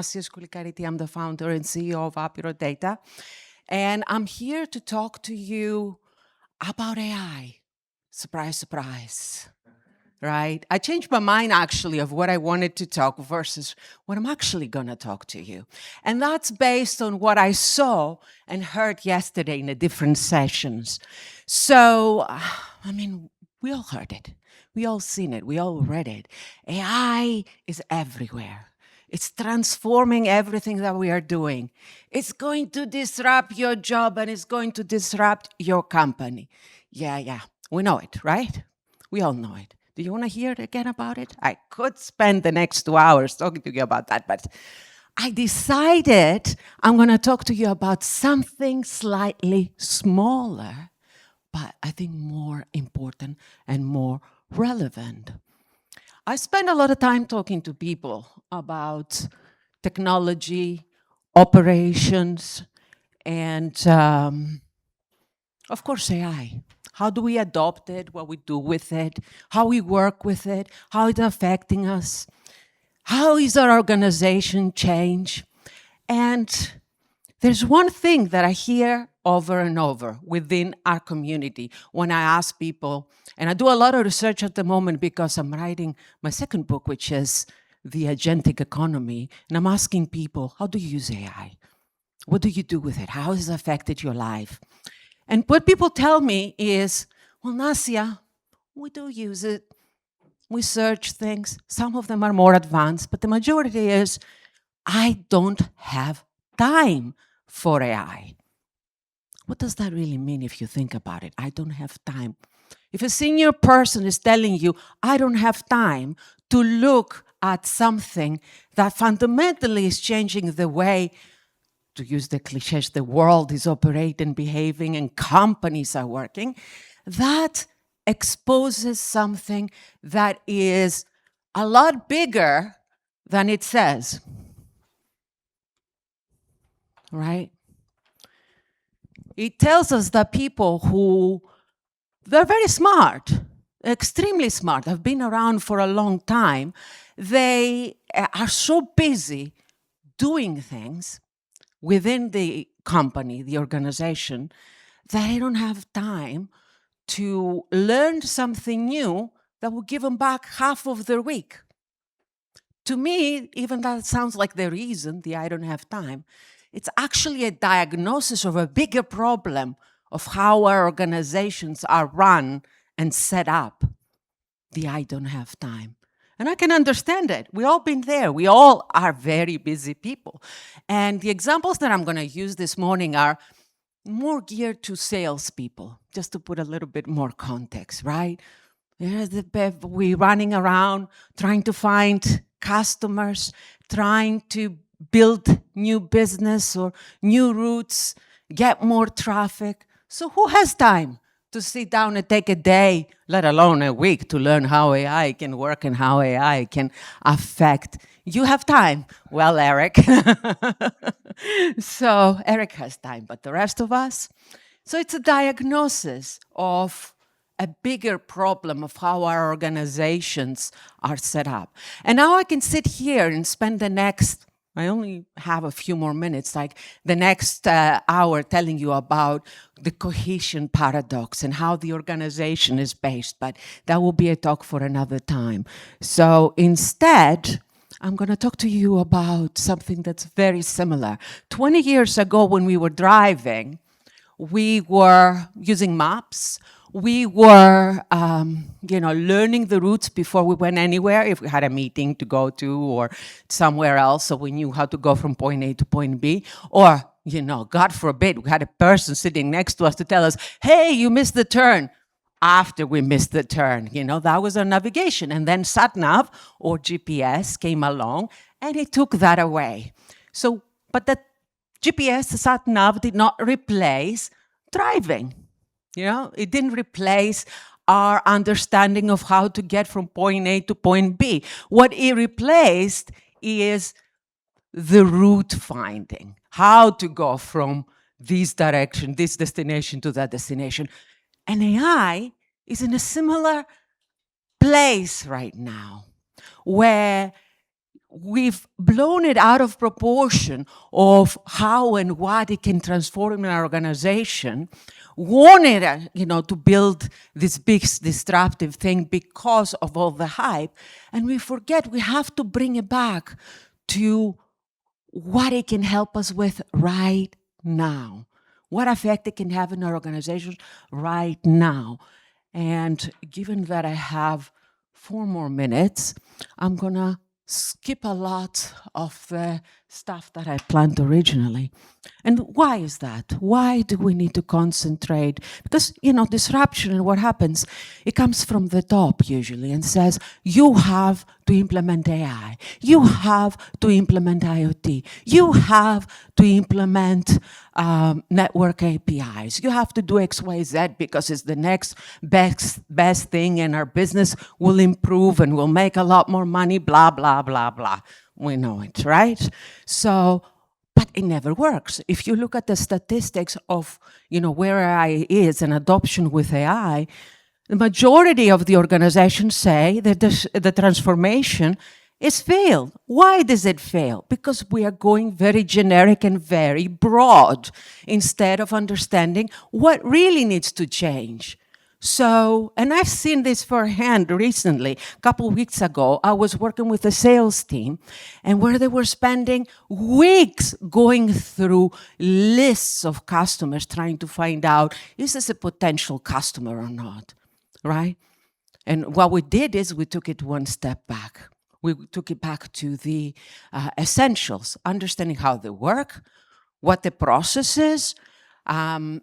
Nassia Skoulikariti. I'm the founder and CEO of Apiro Data. And I'm here to talk to you about AI. Surprise, surprise. Right? I changed my mind actually of what I wanted to talk versus what I'm actually going to talk to you. And that's based on what I saw and heard yesterday in the different sessions. So, we all heard it. We all seen it. We all read it. AI is everywhere. It's transforming everything that we are doing. It's going to disrupt your job and it's going to disrupt your company. Yeah. We know it, right? We all know it. Do you want to hear again about it? I could spend the next 2 hours talking to you about that, but I decided I'm going to talk to you about something slightly smaller, but I think more important and more relevant. I spend a lot of time talking to people about technology, operations, and of course AI. How do we adopt it, what we do with it, how we work with it, how it's affecting us, how is our organization change? And there's one thing that I hear over and over within our community when I ask people, and I do a lot of research at the moment because I'm writing my second book, which is The Agentic Economy, and I'm asking people, how do you use AI? What do you do with it? How has it affected your life? And what people tell me is, well, Nassia, we do use it. We search things. Some of them are more advanced, but the majority is, I don't have time for AI. What does that really mean if you think about it? I don't have time. If a senior person is telling you, I don't have time to look at something that fundamentally is changing the way, to use the cliches, the world is operating, behaving, and companies are working, that exposes something that is a lot bigger than it says, right? It tells us that people who, they're very smart, extremely smart, have been around for a long time, they are so busy doing things within the company, the organization, that they don't have time to learn something new that will give them back half of their week. To me, even that sounds like the reason, the I don't have time, it's actually a diagnosis of a bigger problem of how our organizations are run and set up, the I don't have time. And I can understand it. We've all been there. We all are very busy people. And the examples that I'm going to use this morning are more geared to salespeople, just to put a little bit more context, right? We're running around trying to find customers, trying to build new business or new routes, get more traffic. So who has time to sit down and take a day, let alone a week, to learn how AI can work and how AI can affect? You have time. Well, Eric. So Eric has time, but the rest of us? So it's a diagnosis of a bigger problem of how our organizations are set up. And now I can sit here and spend the next, I only have a few more minutes, like the next hour telling you about the cohesion paradox and how the organization is based, but that will be a talk for another time. So instead, I'm going to talk to you about something that's very similar. 20 years ago when we were driving, we were using maps. We were, learning the routes before we went anywhere, if we had a meeting to go to or somewhere else, so we knew how to go from point A to point B. Or, God forbid, we had a person sitting next to us to tell us, hey, you missed the turn. After we missed the turn, that was our navigation. And then Satnav, or GPS, came along, and it took that away. So, but the GPS, the Satnav, did not replace driving. It didn't replace our understanding of how to get from point A to point B. What it replaced is the route finding, how to go from this direction, this destination to that destination. And AI is in a similar place right now, where we've blown it out of proportion of how and what it can transform in our organization, wanted, to build this big disruptive thing because of all the hype, and we forget we have to bring it back to what it can help us with right now, what effect it can have in our organizations right now. And given that I have 4 more minutes, I'm gonna skip a lot of the stuff that I planned originally. And why is that? Why do we need to concentrate? Because, disruption and what happens, it comes from the top usually and says, you have to implement AI. You have to implement IoT. You have to implement network APIs. You have to do X, Y, Z because it's the next best thing and our business will improve and we'll make a lot more money, blah, blah, blah, blah. We know it, right? So, but it never works. If you look at the statistics of, where AI is and adoption with AI, the majority of the organizations say that the transformation is failed. Why does it fail? Because we are going very generic and very broad instead of understanding what really needs to change. So, and I've seen this firsthand recently. A couple of weeks ago, I was working with a sales team and where they were spending weeks going through lists of customers trying to find out, is this a potential customer or not, right? And what we did is we took it one step back. We took it back to the essentials, understanding how they work, what the process is, and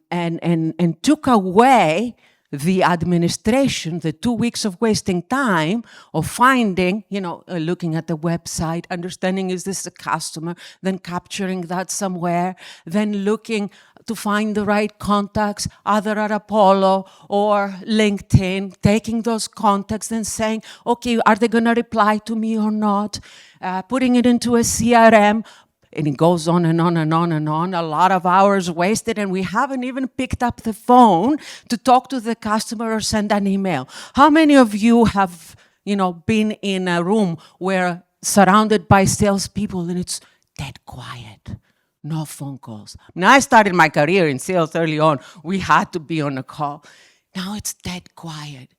took away the administration, the 2 weeks of wasting time of finding, looking at the website, understanding is this a customer, then capturing that somewhere, then looking to find the right contacts, either at Apollo or LinkedIn, taking those contacts and saying, okay, are they going to reply to me or not? Putting it into a CRM, and it goes on and on and on and on, a lot of hours wasted, and we haven't even picked up the phone to talk to the customer or send an email. How many of you have, been in a room where surrounded by salespeople and it's dead quiet? No phone calls. Now, I started my career in sales early on. We had to be on a call. Now it's dead quiet.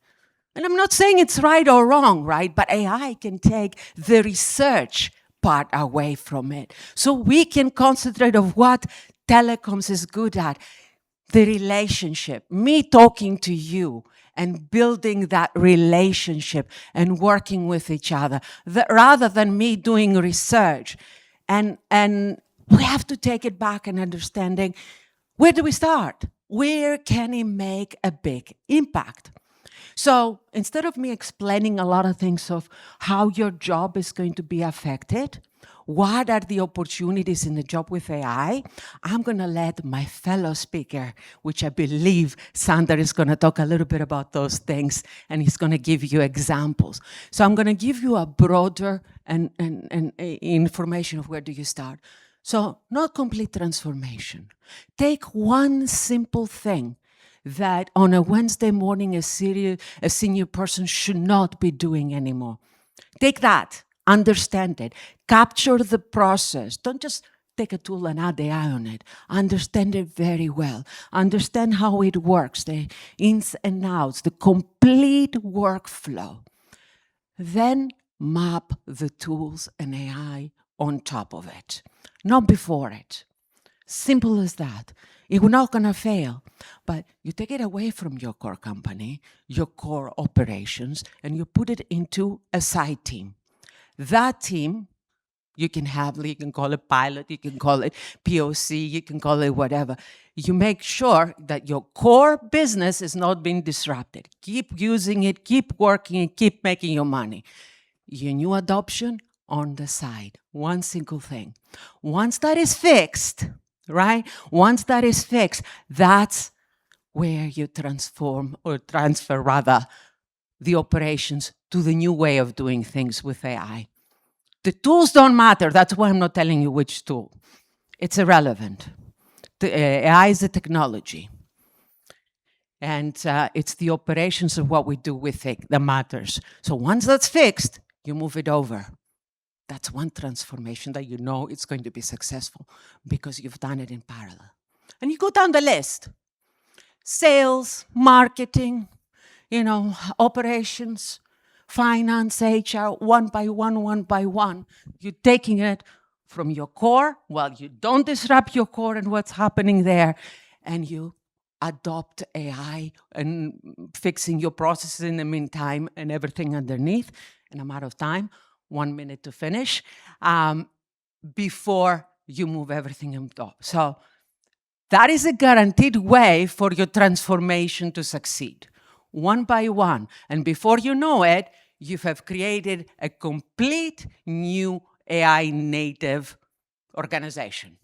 And I'm not saying it's right or wrong, right? But AI can take the research part away from it. So we can concentrate on what telecoms is good at, the relationship, me talking to you and building that relationship and working with each other, rather than me doing research. And we have to take it back and understanding, where do we start? Where can it make a big impact? So instead of me explaining a lot of things of how your job is going to be affected, what are the opportunities in the job with AI, I'm going to let my fellow speaker, which I believe Sander is going to talk a little bit about those things, and he's going to give you examples. So I'm going to give you a broader and information of where do you start. So not complete transformation. Take one simple thing that on a Wednesday morning a senior person should not be doing anymore. Take that, understand it, capture the process. Don't just take a tool and add AI on it. Understand it very well. Understand how it works, the ins and outs, the complete workflow. Then map the tools and AI on top of it, not before it. Simple as that. You're not going to fail, but you take it away from your core company, your core operations, and you put it into a side team. That team, you can call it pilot, you can call it POC, you can call it whatever. You make sure that your core business is not being disrupted. Keep using it, keep working, and keep making your money. Your new adoption on the side, one single thing. Once that is fixed, right? Once that is fixed, that's where you transfer rather the operations to the new way of doing things with AI. The tools don't matter. That's why I'm not telling you which tool. It's irrelevant. The AI is a technology. And it's the operations of what we do with it that matters. So once that's fixed, you move it over. That's one transformation that you know it's going to be successful because you've done it in parallel. And you go down the list. Sales, marketing, operations, finance, HR, one by one. You're taking it from your core. Well, you don't disrupt your core and what's happening there, and you adopt AI and fixing your processes in the meantime and everything underneath in a matter of time, 1 minute to finish, before you move everything on top. So that is a guaranteed way for your transformation to succeed, one by one. And before you know it, you have created a complete new AI native organization.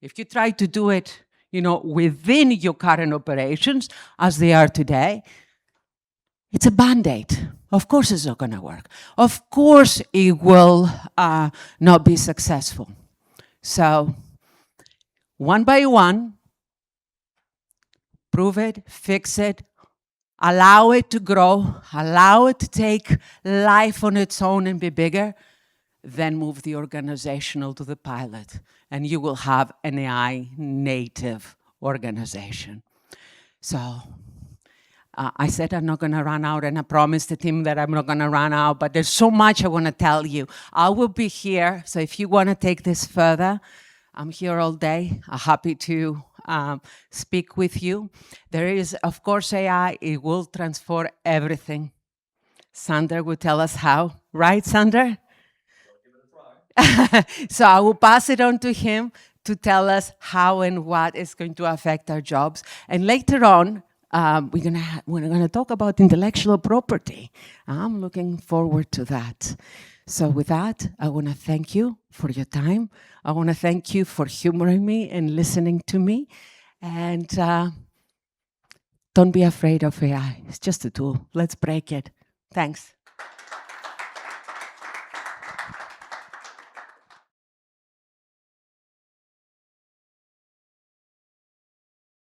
If you try to do it, within your current operations as they are today, it's a Band-Aid. Of course it's not going to work. Of course it will not be successful. So one by one, prove it, fix it, allow it to grow, allow it to take life on its own and be bigger, then move the organizational to the pilot, and you will have an AI native organization. So I said I'm not going to run out, and I promised the team that I'm not going to run out, but there's so much I want to tell you. I will be here, so if you want to take this further, I'm here all day. I'm happy to speak with you. There is, of course, AI. It will transform everything. Sander will tell us how. Right, Sander? So I will pass it on to him to tell us how and what is going to affect our jobs. And later on, we're gonna talk about intellectual property. I'm looking forward to that. So with that, I want to thank you for your time. I want to thank you for humoring me and listening to me. And don't be afraid of AI. It's just a tool. Let's break it. Thanks.